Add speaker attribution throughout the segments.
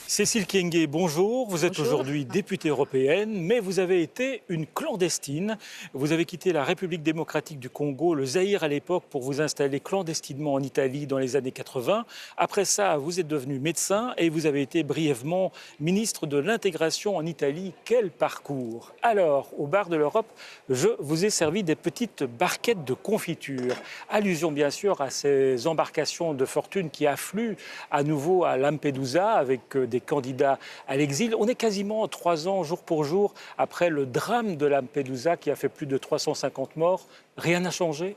Speaker 1: Cécile Kyenge, bonjour. Vous êtes
Speaker 2: Bonjour.
Speaker 1: aujourd'hui députée européenne, mais vous avez été une clandestine. Vous avez quitté la République démocratique du Congo, le Zaïre à l'époque, pour vous installer clandestinement en Italie dans les années 80. Après ça, vous êtes devenu médecin et vous avez été brièvement ministre de l'intégration en Italie. Quel parcours! Alors, au bar de l'Europe, je vous ai servi des petites barquettes de confiture. Allusion bien sûr à ces embarcations de fortune qui affluent à nouveau à Lampedusa avec des candidats à l'exil. On est quasiment 3 ans, jour pour jour, après le drame de Lampedusa qui a fait plus de 350 morts. Rien n'a changé?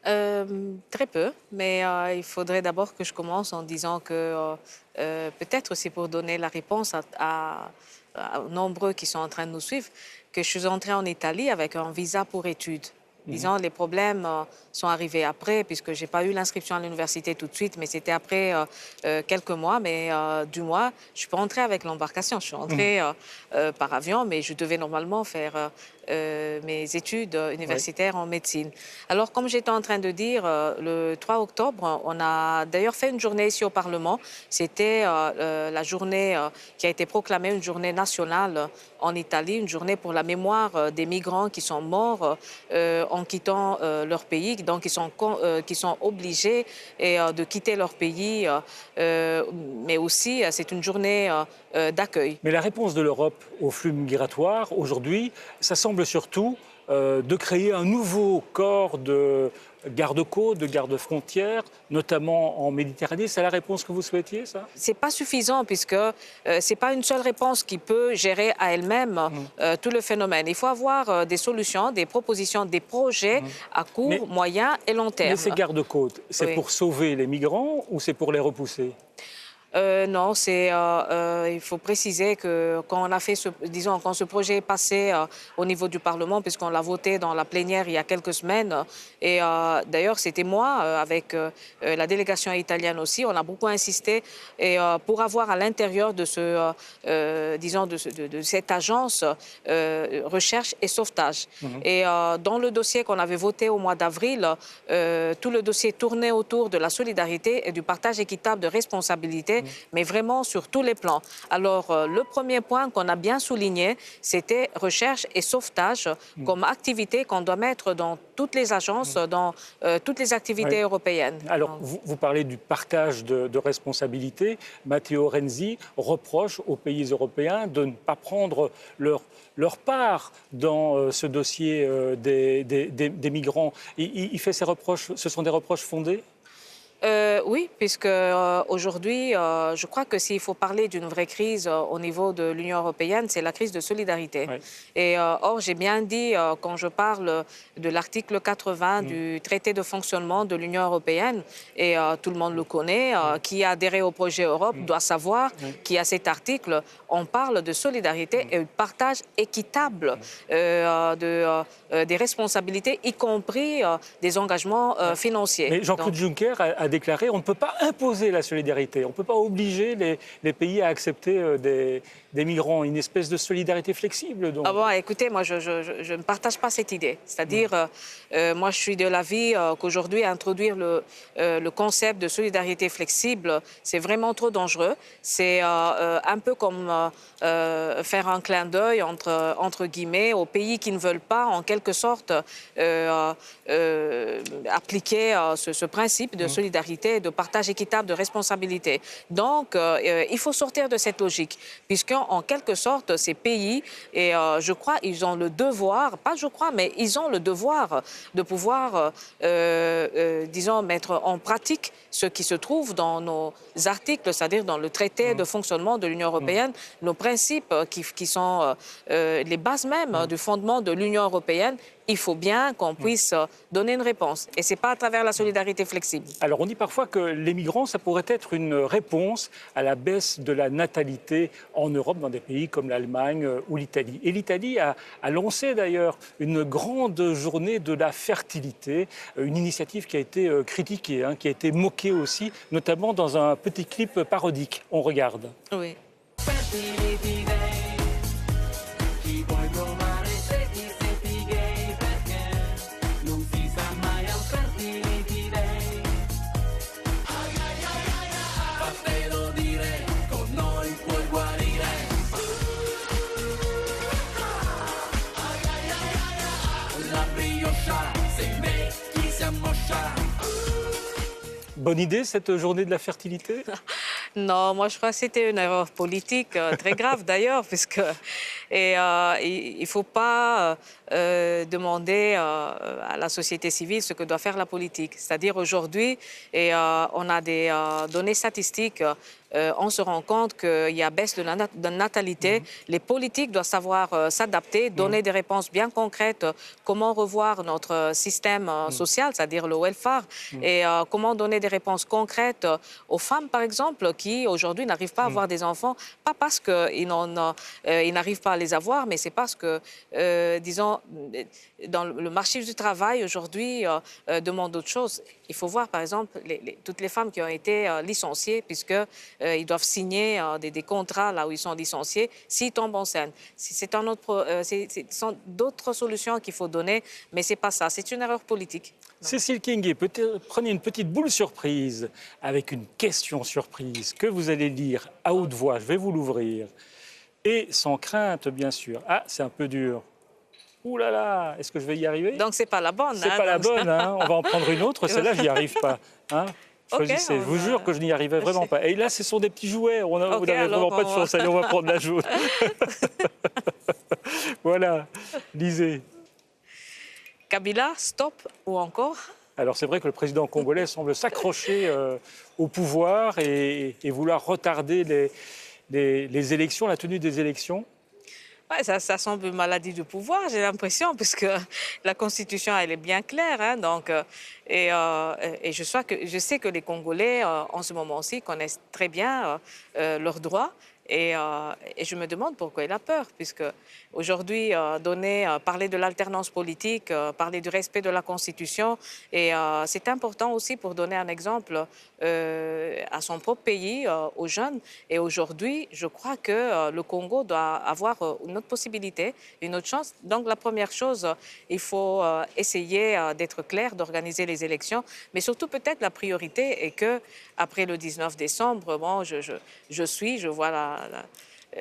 Speaker 2: Très peu, mais il faudrait d'abord que je commence en disant que peut-être c'est pour donner la réponse aux nombreux qui sont en train de nous suivre, que je suis entrée en Italie avec un visa pour études. Disons, les problèmes sont arrivés après, puisque je n'ai pas eu l'inscription à l'université tout de suite, mais c'était après quelques mois. Mais du mois, je ne suis pas entrée avec l'embarcation. Je suis entrée par avion, mais je devais normalement faire mes études universitaires en médecine. Alors, comme j'étais en train de dire, le 3 octobre, on a d'ailleurs fait une journée ici au Parlement. C'était la journée qui a été proclamée une journée nationale en Italie, une journée pour la mémoire des migrants qui sont morts en quittant leur pays, donc qui sont obligés de quitter leur pays, mais aussi c'est une journée d'accueil.
Speaker 1: Mais la réponse de l'Europe au flux migratoire, aujourd'hui, ça semble surtout de créer un nouveau corps de garde-côtes, de garde-frontières, notamment en Méditerranée. C'est la réponse que vous souhaitiez, ça?
Speaker 2: C'est pas suffisant puisque c'est pas une seule réponse qui peut gérer à elle-même tout le phénomène. Il faut avoir des solutions, des propositions, des projets à court, moyen et long terme.
Speaker 1: Mais ces garde-côtes, c'est pour sauver les migrants ou c'est pour les repousser?
Speaker 2: Non, il faut préciser que quand on a fait quand ce projet est passé au niveau du Parlement, puisqu'on l'a voté dans la plénière il y a quelques semaines, et d'ailleurs c'était moi avec la délégation italienne aussi, on a beaucoup insisté et pour avoir à l'intérieur de de cette agence recherche et sauvetage. Et dans le dossier qu'on avait voté au mois d'avril, tout le dossier tournait autour de la solidarité et du partage équitable de responsabilités, mais vraiment sur tous les plans. Alors, le premier point qu'on a bien souligné, c'était recherche et sauvetage comme activité qu'on doit mettre dans toutes les agences, dans toutes les activités européennes.
Speaker 1: Alors, vous parlez du partage de responsabilités. Matteo Renzi reproche aux pays européens de ne pas prendre leur part dans ce dossier des migrants. Il fait ces reproches, ce sont des reproches fondés?
Speaker 2: Oui, puisque aujourd'hui, je crois que s'il faut parler d'une vraie crise au niveau de l'Union européenne, c'est la crise de solidarité. Oui. Et or, j'ai bien dit, quand je parle de l'article 80 du traité de fonctionnement de l'Union européenne, et tout le monde le connaît, qui a adhéré au projet Europe doit savoir qu'il y a cet article, on parle de solidarité et de partage équitable des responsabilités, y compris des engagements financiers.
Speaker 1: Mais Jean-Claude Juncker a déclaré on ne peut pas imposer la solidarité, on ne peut pas obliger les pays à accepter des migrants, une espèce de solidarité flexible. Donc.
Speaker 2: Ah bon, écoutez, moi je ne partage pas cette idée. C'est-à-dire, moi je suis de l'avis qu'aujourd'hui introduire le concept de solidarité flexible, c'est vraiment trop dangereux. C'est un peu comme faire un clin d'œil entre guillemets aux pays qui ne veulent pas en quelque sorte appliquer ce principe de solidarité, de partage équitable, de responsabilité. Donc, il faut sortir de cette logique, puisqu'en quelque sorte, ces pays, et je crois, ils ont le devoir, pas je crois, mais ils ont le devoir de pouvoir, disons, mettre en pratique ce qui se trouve dans nos articles, c'est-à-dire dans le traité de fonctionnement de l'Union européenne, nos principes qui sont les bases même du fondement de l'Union européenne. Il faut bien qu'on puisse donner une réponse. Et ce n'est pas à travers la solidarité flexible.
Speaker 1: Alors, on dit parfois que les migrants, ça pourrait être une réponse à la baisse de la natalité en Europe, dans des pays comme l'Allemagne ou l'Italie. Et l'Italie a lancé d'ailleurs une grande journée de la fertilité, une initiative qui a été critiquée, qui a été moquée aussi, notamment dans un petit clip parodique. On regarde.
Speaker 2: Oui.
Speaker 1: Bonne idée, cette journée de la fertilité?
Speaker 2: Non, moi je crois que c'était une erreur politique très grave d'ailleurs, puisque il ne faut pas demander à la société civile ce que doit faire la politique. C'est-à-dire aujourd'hui, on a des données statistiques. On se rend compte qu'il y a baisse de natalité. Les politiques doivent savoir s'adapter, donner des réponses bien concrètes, comment revoir notre système social, c'est-à-dire le welfare, et comment donner des réponses concrètes aux femmes, par exemple, qui aujourd'hui n'arrivent pas à avoir des enfants, pas parce qu'ils n'arrivent pas à les avoir, mais c'est parce que, disons, dans le marché du travail aujourd'hui demande autre chose. Il faut voir, par exemple, toutes les femmes qui ont été licenciées, puisqu'ils doivent signer des contrats là où ils sont licenciés, s'ils tombent enceintes. C'est ce sont d'autres solutions qu'il faut donner, mais ce n'est pas ça. C'est une erreur politique.
Speaker 1: Cécile Kienge, prenez une petite boule surprise avec une question surprise que vous allez lire à haute voix. Je vais vous l'ouvrir. Et sans crainte, bien sûr. Ah, c'est un peu dur. Ouh là là, est-ce que je vais y arriver?
Speaker 2: Donc, c'est pas la bonne.
Speaker 1: C'est pas la bonne, hein. On va en prendre une autre. Celle-là, je n'y arrive pas. Hein. Choisissez.
Speaker 2: Okay,
Speaker 1: je vous jure que je n'y arriverai vraiment pas. Et là, ce sont des petits jouets. Vous n'avez vraiment pas de chance. Allez, on va prendre la jaune. Voilà, lisez.
Speaker 2: Kabila, stop ou encore?
Speaker 1: Alors c'est vrai que le président congolais semble s'accrocher au pouvoir et vouloir retarder les élections, la tenue des élections.
Speaker 2: Ouais, ça semble une maladie du pouvoir, j'ai l'impression, puisque la Constitution, elle est bien claire. Hein, donc, je sais que les Congolais, en ce moment-ci, connaissent très bien leurs droits. Et je me demande pourquoi il a peur, puisque aujourd'hui, parler de l'alternance politique, parler du respect de la Constitution, et c'est important aussi pour donner un exemple à son propre pays, aux jeunes. Et aujourd'hui, je crois que le Congo doit avoir une autre possibilité, une autre chance. Donc la première chose, il faut essayer d'être clair, d'organiser les élections, mais surtout peut-être la priorité est que après le 19 décembre, bon, je vois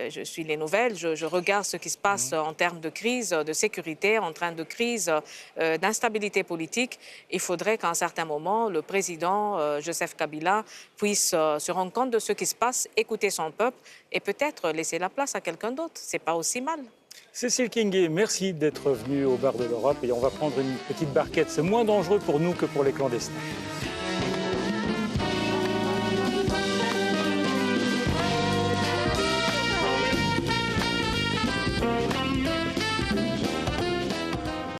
Speaker 2: je suis les nouvelles, je regarde ce qui se passe en termes de crise, de sécurité, en train de crise, d'instabilité politique. Il faudrait qu'à un certain moment, le président Joseph Kabila puisse se rendre compte de ce qui se passe, écouter son peuple et peut-être laisser la place à quelqu'un d'autre. C'est pas aussi mal.
Speaker 1: Cécile Kienge, merci d'être venue au bar de l'Europe et on va prendre une petite barquette. C'est moins dangereux pour nous que pour les clandestins.